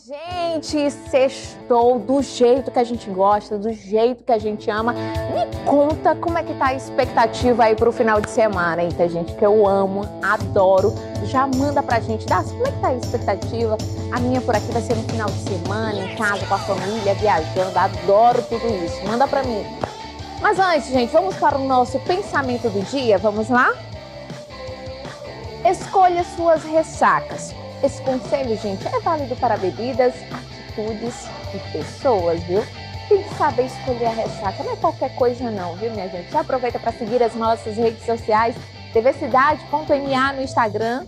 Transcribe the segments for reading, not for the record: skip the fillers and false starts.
gente, sextou do jeito que a gente gosta, do jeito que a gente ama. Me conta como é que tá a expectativa aí pro final de semana, hein, tá, gente? Que eu amo, adoro. Já manda pra gente, Darcy, como é que tá a expectativa? A minha por aqui vai ser no final de semana, em casa, com a família, viajando. Adoro tudo isso. Manda pra mim. Mas antes, gente, vamos para o nosso pensamento do dia? Vamos lá? Escolha suas ressacas. Esse conselho, gente, é válido para bebidas, atitudes e pessoas, viu? Tem que saber escolher a ressaca, não é qualquer coisa não, viu, minha gente? Já aproveita para seguir as nossas redes sociais, tvcidade.ma no Instagram,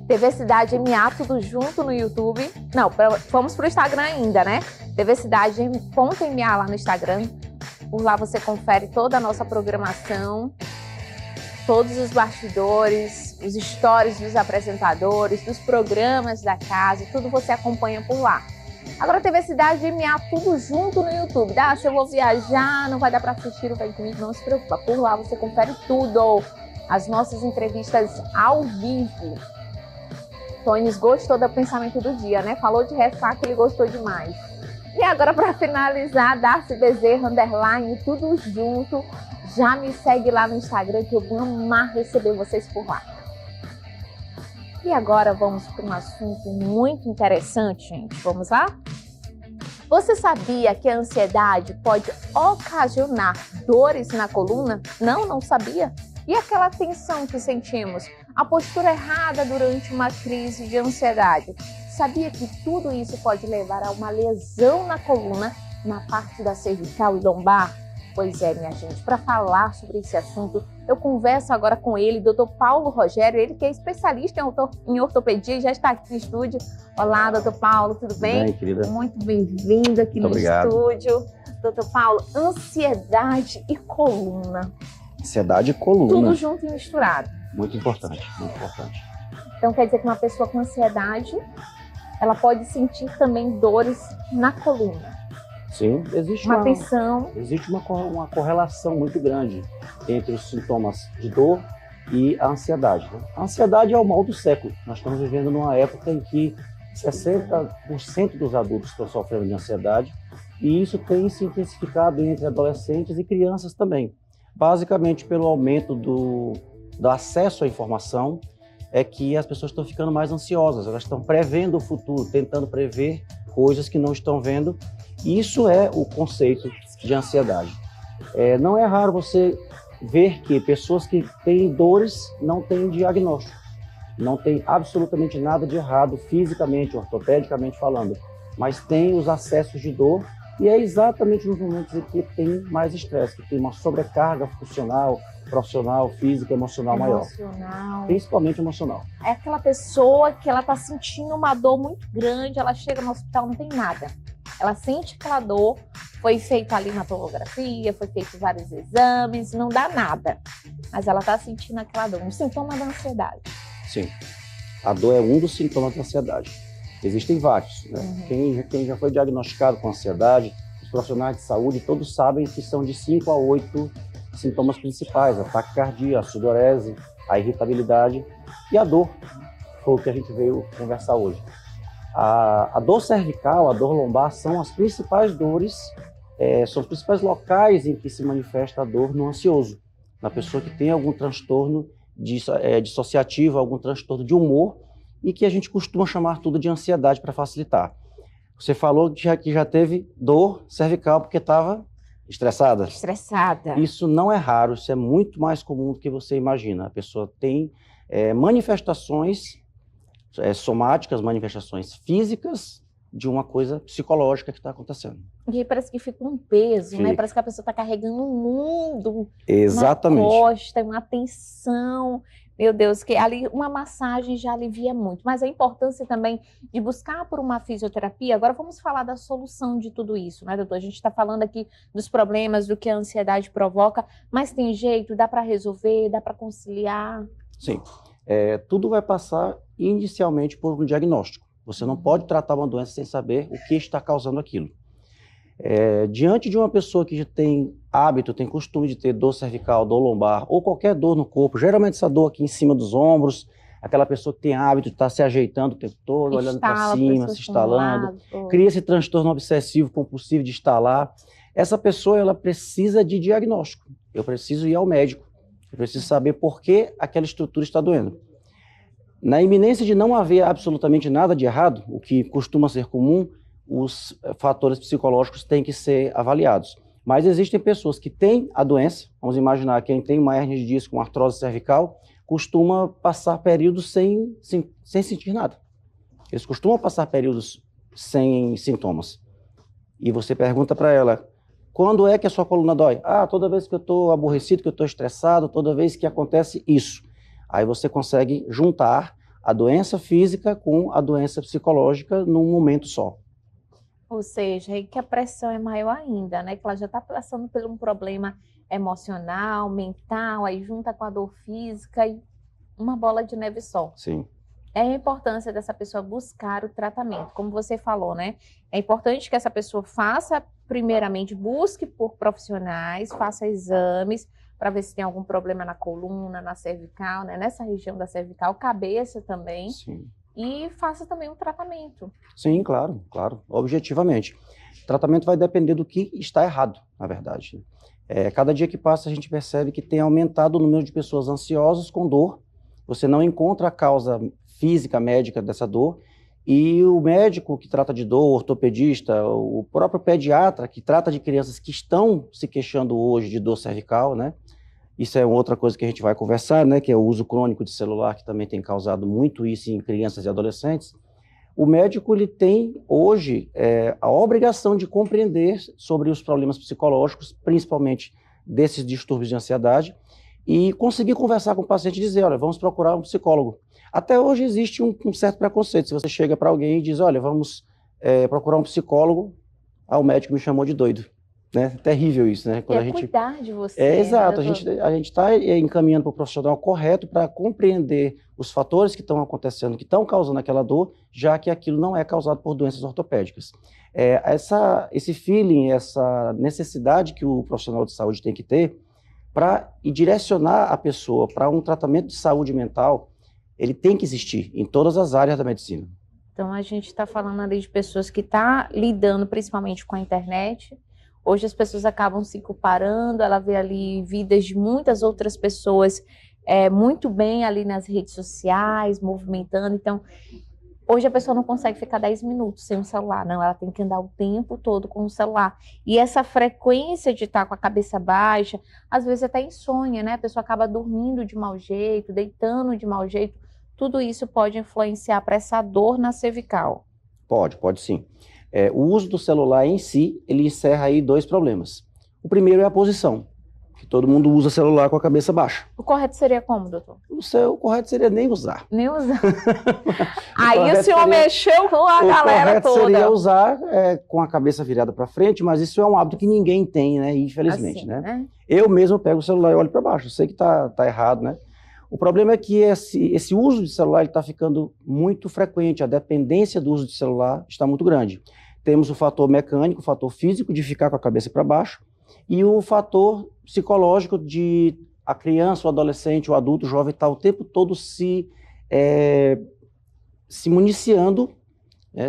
tvcidade.ma, tudo junto no YouTube. Não, vamos para o Instagram ainda, né? tvcidade.ma lá no Instagram. Por lá você confere toda a nossa programação, todos os bastidores, os stories dos apresentadores, dos programas da casa, tudo você acompanha por lá. Agora TV Cidade MA, tudo junto no YouTube. Se eu vou viajar, não vai dar para assistir o Vem Comigo, não se preocupa. Por lá você confere tudo, as nossas entrevistas ao vivo. Tones gostou do pensamento do dia, né? Falou de ressaca, ele gostou demais. E agora, para finalizar, Darcy Bezerra, _, tudo junto. Já me segue lá no Instagram que eu vou amar receber vocês por lá. E agora vamos para um assunto muito interessante, gente. Vamos lá? Você sabia que a ansiedade pode ocasionar dores na coluna? Não sabia? E aquela tensão que sentimos? A postura errada durante uma crise de ansiedade? Sabia que tudo isso pode levar a uma lesão na coluna, na parte da cervical e lombar? Pois é, minha gente, para falar sobre esse assunto, eu converso agora com ele, Dr. Paulo Rogério, ele que é especialista em ortopedia e já está aqui no estúdio. Olá, Dr. Paulo, tudo bem? Tudo bem, querida. Muito bem-vindo aqui no estúdio. Dr. Paulo, ansiedade e coluna. Ansiedade e coluna. Tudo junto e misturado. Muito importante, muito importante. Então quer dizer que uma pessoa com ansiedade, ela pode sentir também dores na coluna. Sim, existe uma tensão. Existe uma correlação muito grande entre os sintomas de dor e a ansiedade. Né? A ansiedade é o mal do século. Nós estamos vivendo numa época em que 60% dos adultos estão sofrendo de ansiedade e isso tem se intensificado entre adolescentes e crianças também. Basicamente pelo aumento do acesso à informação, é que as pessoas estão ficando mais ansiosas, elas estão prevendo o futuro, tentando prever coisas que não estão vendo. Isso é o conceito de ansiedade. Não é raro você ver que pessoas que têm dores não têm diagnóstico, não tem absolutamente nada de errado fisicamente, ortopedicamente falando, mas tem os acessos de dor e é exatamente nos momentos em que tem mais estresse, que tem uma sobrecarga funcional, profissional, física, emocional maior. Principalmente emocional. É aquela pessoa que ela está sentindo uma dor muito grande, ela chega no hospital, não tem nada. Ela sente aquela dor, foi feita ali uma tomografia, foi feito vários exames, não dá nada. Mas ela está sentindo aquela dor, um sintoma da ansiedade. Sim, a dor é um dos sintomas da ansiedade. Existem vários, né? Quem já foi diagnosticado com ansiedade, os profissionais de saúde, todos sabem que são de 5 a 8 sintomas principais: a taquicardia, a sudorese, a irritabilidade e a dor. Foi o que a gente veio conversar hoje. A dor cervical, a dor lombar são as principais dores, são os principais locais em que se manifesta a dor no ansioso, na pessoa que tem algum transtorno dissociativo, algum transtorno de humor, e que a gente costuma chamar tudo de ansiedade para facilitar. Você falou que já teve dor cervical porque estava estressada? Estressada. Isso não é raro, isso é muito mais comum do que você imagina. A pessoa tem manifestações somáticas, manifestações físicas de uma coisa psicológica que está acontecendo. E aí parece que fica um peso, né? Parece que a pessoa está carregando um mundo. Exatamente. Na costa, uma tensão. Meu Deus, que ali uma massagem já alivia muito. Mas a importância também de buscar por uma fisioterapia. Agora vamos falar da solução de tudo isso, né, doutor? A gente está falando aqui dos problemas, do que a ansiedade provoca, mas tem jeito, dá para resolver, dá para conciliar? Sim. Tudo vai passar inicialmente por um diagnóstico. Você não pode tratar uma doença sem saber o que está causando aquilo. Diante de uma pessoa que já tem hábito, tem costume de ter dor cervical, dor lombar ou qualquer dor no corpo, geralmente essa dor aqui em cima dos ombros, aquela pessoa que tem hábito de estar se ajeitando o tempo todo, olhando para cima, se instalando, cria esse transtorno obsessivo compulsivo de instalar. Essa pessoa, ela precisa de diagnóstico. Eu preciso ir ao médico. Eu preciso saber por que aquela estrutura está doendo. Na iminência de não haver absolutamente nada de errado, o que costuma ser comum, os fatores psicológicos têm que ser avaliados. Mas existem pessoas que têm a doença, vamos imaginar quem tem uma hérnia de disco, uma artrose cervical, costuma passar períodos sem sentir nada. Eles costumam passar períodos sem sintomas. E você pergunta para ela, quando é que a sua coluna dói? Ah, toda vez que eu estou aborrecido, que eu estou estressado, toda vez que acontece isso. Aí você consegue juntar a doença física com a doença psicológica num momento só. Ou seja, aí que a pressão é maior ainda, né? Que ela já está passando por um problema emocional, mental, aí junta com a dor física e uma bola de neve só. Sim. É a importância dessa pessoa buscar o tratamento, como você falou, né? É importante que essa pessoa faça, primeiramente, busque por profissionais, faça exames para ver se tem algum problema na coluna, na cervical, né? Nessa região da cervical, cabeça também. Sim. E faça também um tratamento. Sim, claro, objetivamente. O tratamento vai depender do que está errado, na verdade. Cada dia que passa, a gente percebe que tem aumentado o número de pessoas ansiosas com dor. Você não encontra a causa física, médica dessa dor, e o médico que trata de dor, o ortopedista, o próprio pediatra que trata de crianças que estão se queixando hoje de dor cervical, né? Isso é outra coisa que a gente vai conversar, né? Que é o uso crônico de celular, que também tem causado muito isso em crianças e adolescentes. O médico, ele tem hoje a obrigação de compreender sobre os problemas psicológicos, principalmente desses distúrbios de ansiedade, e conseguir conversar com o paciente e dizer, olha, vamos procurar um psicólogo. Até hoje existe um certo preconceito. Se você chega para alguém e diz, olha, vamos procurar um psicólogo, o médico me chamou de doido. Né? Terrível isso, né? Quando a gente cuidar de você. Exato, né? a gente está encaminhando para o profissional correto para compreender os fatores que estão acontecendo, que estão causando aquela dor, já que aquilo não é causado por doenças ortopédicas. Esse feeling, essa necessidade que o profissional de saúde tem que ter para direcionar a pessoa para um tratamento de saúde mental, ele tem que existir em todas as áreas da medicina. Então a gente está falando ali de pessoas que estão lidando principalmente com a internet. Hoje as pessoas acabam se comparando, ela vê ali vidas de muitas outras pessoas muito bem ali nas redes sociais, movimentando. Então, hoje a pessoa não consegue ficar 10 minutos sem o celular, não. Ela tem que andar o tempo todo com o celular. E essa frequência de estar com a cabeça baixa, às vezes até insônia, né? A pessoa acaba dormindo de mau jeito, deitando de mau jeito. Tudo isso pode influenciar para essa dor na cervical. Pode sim. O uso do celular em si, ele encerra aí 2 problemas. O primeiro é a posição, que todo mundo usa celular com a cabeça baixa. O correto seria como, doutor? O correto seria nem usar. Nem usar. Aí o senhor mexeu com a galera toda. O correto seria usar com a cabeça virada para frente, mas isso é um hábito que ninguém tem, né? Infelizmente, assim, né? Eu mesmo pego o celular e olho para baixo. Eu sei que tá errado, né? O problema é que esse uso de celular está ficando muito frequente. A dependência do uso de celular está muito grande. Temos o fator mecânico, o fator físico de ficar com a cabeça para baixo e o fator psicológico de a criança, o adolescente, o adulto, o jovem estar o tempo todo se municiando,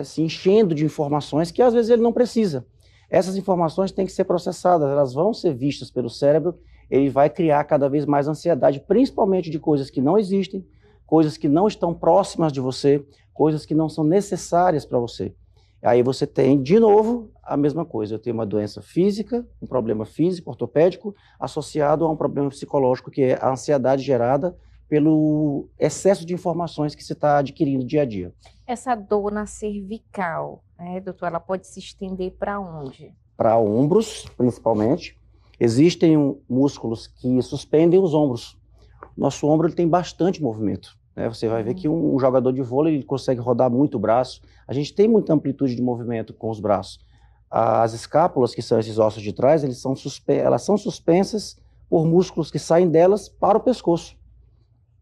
se enchendo de informações que às vezes ele não precisa. Essas informações têm que ser processadas, elas vão ser vistas pelo cérebro, ele vai criar cada vez mais ansiedade, principalmente de coisas que não existem, coisas que não estão próximas de você, coisas que não são necessárias para você. Aí você tem, de novo, a mesma coisa. Eu tenho uma doença física, um problema físico, ortopédico, associado a um problema psicológico, que é a ansiedade gerada pelo excesso de informações que você está adquirindo dia a dia. Essa dor na cervical, doutor, ela pode se estender para onde? Para ombros, principalmente. Existem músculos que suspendem os ombros. Nosso ombro ele tem bastante movimento. Você vai ver que um jogador de vôlei ele consegue rodar muito o braço. A gente tem muita amplitude de movimento com os braços. As escápulas, que são esses ossos de trás, elas são suspensas por músculos que saem delas para o pescoço.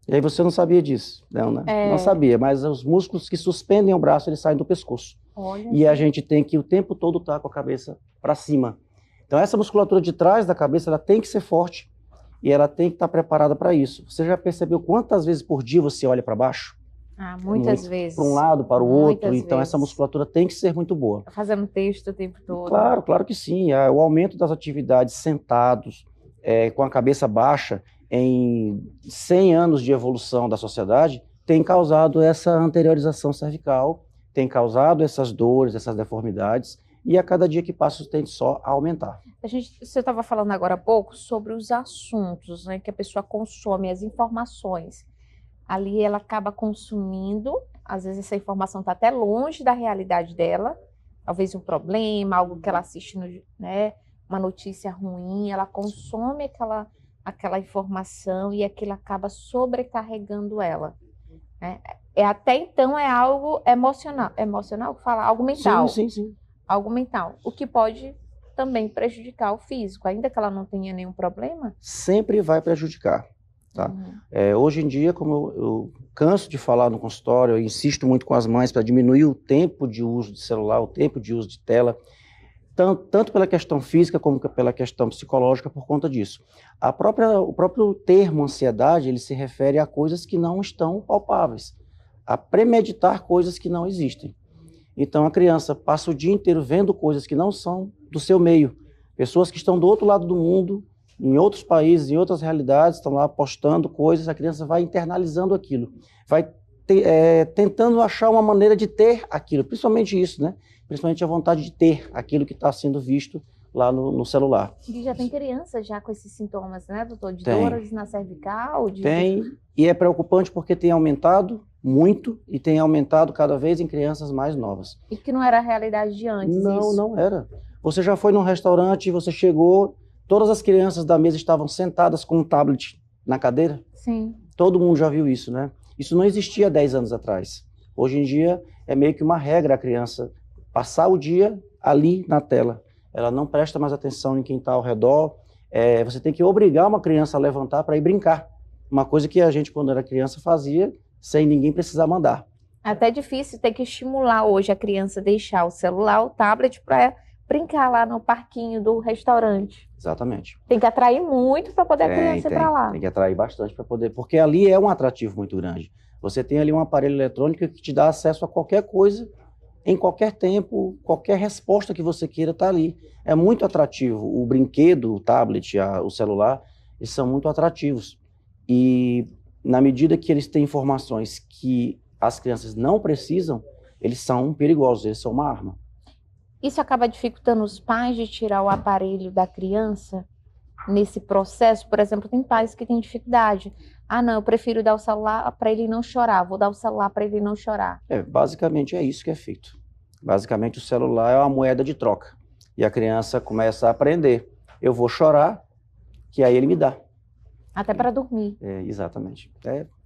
E aí você não sabia disso, não, né? Não sabia, mas os músculos que suspendem o braço, eles saem do pescoço. Olha. E a gente tem que o tempo todo estar com a cabeça para cima. Então essa musculatura de trás da cabeça, ela tem que ser forte. e ela tem que estar preparada para isso. Você já percebeu quantas vezes por dia você olha para baixo? Muitas vezes. Para um lado, para o outro. Então, vezes. essa musculatura tem que ser muito boa. Fazendo texto o tempo todo. Claro, claro que sim. O aumento das atividades sentados, com a cabeça baixa, em 100 anos de evolução da sociedade, tem causado essa anteriorização cervical, tem causado essas dores, essas deformidades, e a cada dia que passa isso tende só a aumentar. Você estava falando agora há pouco sobre os assuntos, né, que a pessoa consome, as informações. Ali ela acaba consumindo, às vezes essa informação está até longe da realidade dela, talvez um problema, algo que ela assiste, né, uma notícia ruim, ela consome aquela informação e aquilo acaba sobrecarregando ela. Né? Até então é algo emocional que fala, algo mental. Sim. Algo mental, o que pode também prejudicar o físico, ainda que ela não tenha nenhum problema? Sempre vai prejudicar. Tá? Hoje em dia, como eu canso de falar no consultório, eu insisto muito com as mães para diminuir o tempo de uso de celular, o tempo de uso de tela, tanto pela questão física como pela questão psicológica por conta disso. O próprio termo ansiedade, ele se refere a coisas que não estão palpáveis, a premeditar coisas que não existem. Então a criança passa o dia inteiro vendo coisas que não são do seu meio, pessoas que estão do outro lado do mundo, em outros países, em outras realidades, estão lá postando coisas, a criança vai internalizando aquilo, vai tentando achar uma maneira de ter aquilo, principalmente isso, né? Principalmente a vontade de ter aquilo que está sendo visto lá no celular. E já tem criança já com esses sintomas, né, doutor? De dores na cervical? Tem, e é preocupante porque tem aumentado muito e tem aumentado cada vez em crianças mais novas. E que não era a realidade de antes isso? Não era. Você já foi num restaurante, você chegou, todas as crianças da mesa estavam sentadas com um tablet na cadeira? Sim. Todo mundo já viu isso, né? Isso não existia 10 anos atrás. Hoje em dia é meio que uma regra a criança passar o dia ali na tela. Ela não presta mais atenção em quem está ao redor. Você tem que obrigar uma criança a levantar para ir brincar. Uma coisa que a gente, quando era criança, fazia sem ninguém precisar mandar. É até difícil ter que estimular hoje a criança a deixar o celular, o tablet, para brincar lá no parquinho do restaurante. Exatamente. Tem que atrair muito para poder a criança ir para lá. Tem que atrair bastante para poder, porque ali é um atrativo muito grande. Você tem ali um aparelho eletrônico que te dá acesso a qualquer coisa, em qualquer tempo, qualquer resposta que você queira está ali. É muito atrativo. O brinquedo, o tablet, o celular, eles são muito atrativos. E na medida que eles têm informações que as crianças não precisam, eles são perigosos, eles são uma arma. Isso acaba dificultando os pais de tirar o aparelho da criança nesse processo? Por exemplo, tem pais que têm dificuldade. Não, eu prefiro dar o celular para ele não chorar, vou dar o celular para ele não chorar. Basicamente é isso que é feito. Basicamente o celular é uma moeda de troca. E a criança começa a aprender. Eu vou chorar, que aí ele me dá. Até para dormir. Exatamente.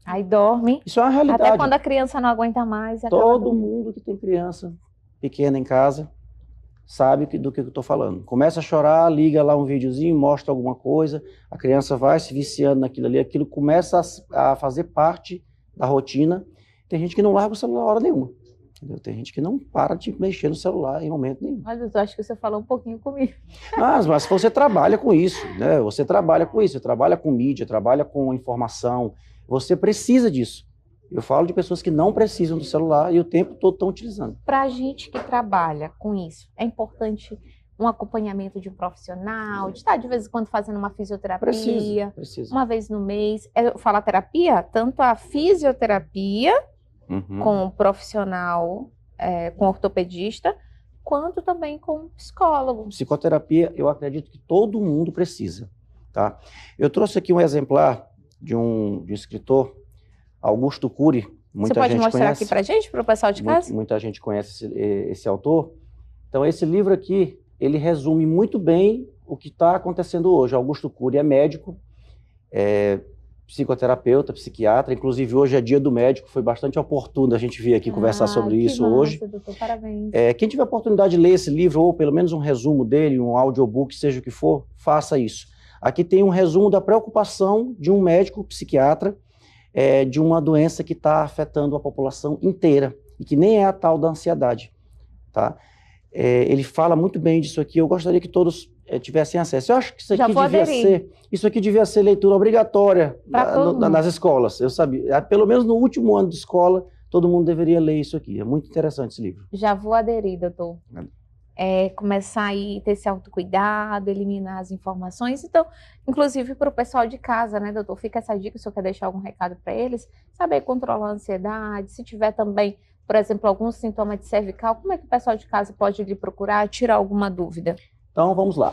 Aí dorme. Isso é uma realidade. Até quando a criança não aguenta mais. Todo mundo que tem criança pequena em casa sabe do que eu estou falando. Começa a chorar, liga lá um videozinho, mostra alguma coisa, a criança vai se viciando naquilo ali, aquilo começa a fazer parte da rotina. Tem gente que não larga o celular hora nenhuma. Entendeu? Tem gente que não para de mexer no celular em momento nenhum. Mas eu acho que você falou um pouquinho comigo. Mas você trabalha com isso, né? Você trabalha com isso, você trabalha com mídia, trabalha com informação, você precisa disso. Eu falo de pessoas que não precisam do celular e o tempo todo estão utilizando. Para a gente que trabalha com isso, é importante um acompanhamento de um profissional, de estar de vez em quando fazendo uma fisioterapia, precisa. Uma vez no mês. Eu falo a terapia, tanto a fisioterapia com um profissional, com ortopedista, quanto também com um psicólogo. Psicoterapia, eu acredito que todo mundo precisa. Tá? Eu trouxe aqui um exemplar de um escritor, Augusto Cury. Você pode mostrar aqui para a gente, para o pessoal de casa? Muita gente conhece esse autor. Então, esse livro aqui, ele resume muito bem o que está acontecendo hoje. Augusto Cury é médico, psicoterapeuta, psiquiatra. Inclusive, hoje é dia do médico. Foi bastante oportuno a gente vir aqui conversar sobre isso hoje. Doutor, parabéns. Quem tiver a oportunidade de ler esse livro, ou pelo menos um resumo dele, um audiobook, seja o que for, faça isso. Aqui tem um resumo da preocupação de um médico psiquiatra de uma doença que está afetando a população inteira e que nem é a tal da ansiedade. Tá? Ele fala muito bem disso aqui. Eu gostaria que todos tivessem acesso. Eu acho que Já vou aderir. isso aqui devia ser leitura obrigatória nas escolas. Eu sabia, pelo menos no último ano de escola, todo mundo deveria ler isso aqui. É muito interessante esse livro. Já vou aderir, doutor. Começar aí a ter esse autocuidado, eliminar as informações. Então, inclusive para o pessoal de casa, né, doutor? Fica essa dica, se eu quer deixar algum recado para eles, saber controlar a ansiedade, se tiver também, por exemplo, algum sintoma de cervical, como é que o pessoal de casa pode lhe procurar, tirar alguma dúvida? Então, vamos lá.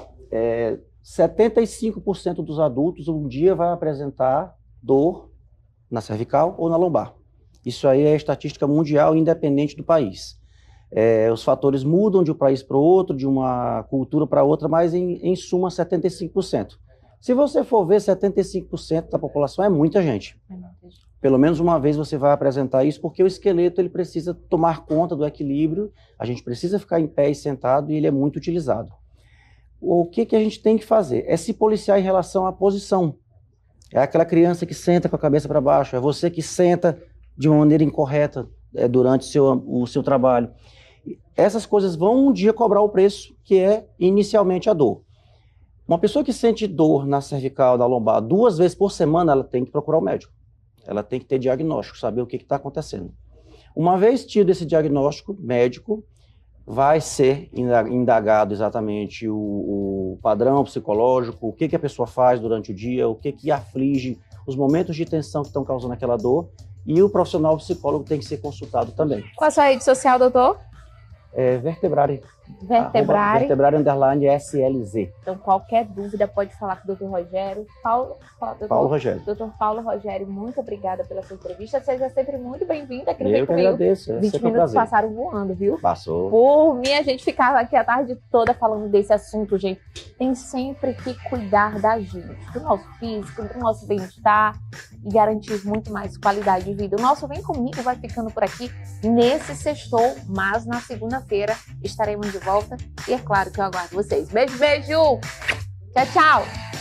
75% dos adultos um dia vai apresentar dor na cervical ou na lombar. Isso aí é estatística mundial, independente do país. Os fatores mudam de um país para o outro, de uma cultura para outra, mas em suma 75%. Se você for ver, 75% da população é muita gente. Pelo menos uma vez você vai apresentar isso, porque o esqueleto ele precisa tomar conta do equilíbrio, a gente precisa ficar em pé e sentado, e ele é muito utilizado. O que a gente tem que fazer? É se policiar em relação à posição. É aquela criança que senta com a cabeça para baixo, é você que senta de uma maneira incorreta durante o seu trabalho. Essas coisas vão um dia cobrar o preço, que é inicialmente a dor. Uma pessoa que sente dor na cervical, na lombar, 2 vezes por semana, ela tem que procurar o médico. Ela tem que ter diagnóstico, saber o que está acontecendo. Uma vez tido esse diagnóstico médico, vai ser indagado exatamente o padrão psicológico, o que a pessoa faz durante o dia, o que aflige, os momentos de tensão que estão causando aquela dor, e o profissional psicólogo tem que ser consultado também. Qual a sua rede social, doutor? Vertebrare. Vertebrare. Vertebrare_SLZ. Então, qualquer dúvida pode falar com o Dr. Rogério. Paulo Rogério. Dr. Paulo Rogério, muito obrigada pela sua entrevista. Seja sempre muito bem-vindo aqui no Eu que agradeço. 20 minutos passaram voando, viu? Passou. Por mim, a gente ficava aqui a tarde toda falando desse assunto, gente. Tem sempre que cuidar da gente, do nosso físico, do nosso bem-estar e garantir muito mais qualidade de vida. O nosso Vem Comigo vai ficando por aqui nesse sextou, mas na segunda-feira estaremos de volta. E é claro que eu aguardo vocês. Beijo, beijo! Tchau, tchau!